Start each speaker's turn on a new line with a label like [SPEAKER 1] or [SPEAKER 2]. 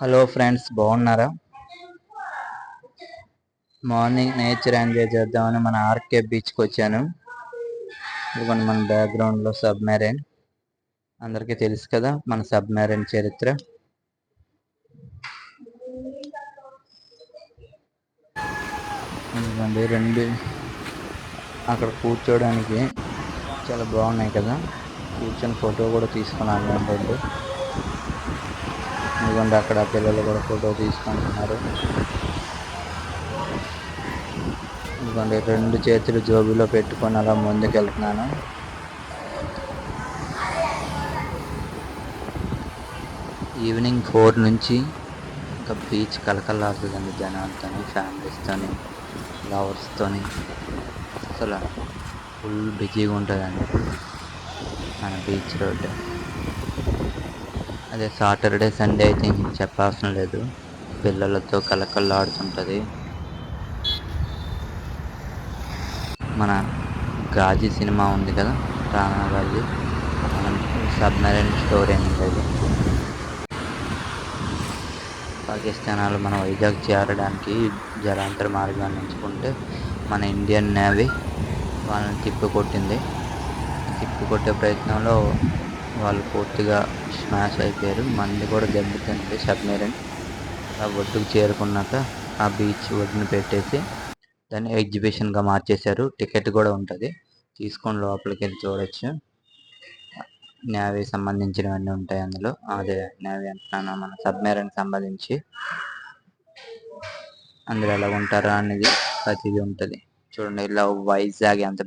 [SPEAKER 1] Hello friends, బాగున్నారా? Morning nature enjoy చేద్దామని మన ఆర్కే బీచ్కి వచ్చాను. ఇదిగోండి మన బ్యాక్గ్రౌండ్లో సబ్మెరైన్. అందరికీ తెలుసు కదా మన సబ్మెరైన్ చరిత్ర. ఇదిగోండి రెండు అక్కడ కూర్చోడానికి చాలా బాగున్నాయి కదా, కూర్చొని ఫోటో కూడా తీసుకున్నాను రెండు. ఇదిగోండి అక్కడ పిల్లలు కూడా ఫోటో తీసుకుంటున్నారు. ఇదిగోండి రెండు చేతులు జోబులో పెట్టుకొని అలా ముందుకు వెళ్తున్నాను. ఈవినింగ్ 4 నుంచి ఇంకా బీచ్ కలకల్లాడుతుందండి జనాలతోని, ఫ్యామిలీస్తోని, లవర్స్తోని. అసలు ఫుల్ బిజీగా ఉంటుందండి మన బీచ్ రోడ్. అదే సాటర్డే సండే అయితే ఇంక చెప్పాల్సిన లేదు, పిల్లలతో కలకల్లాడుతుంటుంది. మన గాజీ సినిమా ఉంది కదా, రానా గాజీ, మన సబ్మెరైన్ స్టోరీ అనేది అది. పాకిస్తాన్ వాళ్ళు మన వైజాగ్ చేరడానికి జలాంతర మార్గాన్ని ఎంచుకుంటే మన ఇండియన్ నేవీ వాళ్ళని తిప్పికొట్టింది. తిప్పికొట్టే ప్రయత్నంలో వాళ్ళు పూర్తిగా స్మాష్ అయిపోయారు. మంది కూడా దెబ్బతింది సబ్మెరైన్. ఆ ఒడ్డుకు చేరుకున్నాక ఆ బీచ్ ఒడ్డును పెట్టేసి దాన్ని ఎగ్జిబిషన్గా మార్చేశారు. టికెట్ కూడా ఉంటుంది, తీసుకొని లోపలికి వెళ్ళి చూడొచ్చు. నేవీ సంబంధించినవన్నీ ఉంటాయి అందులో. అదే నేవీ అంటున్నాను, మన సబ్మెరైన్ సంబంధించి అందులో ఎలా ఉంటారా అనేది ప్రతిదీ ఉంటుంది. చూడండి ఇలా వైజాగ్ ఎంత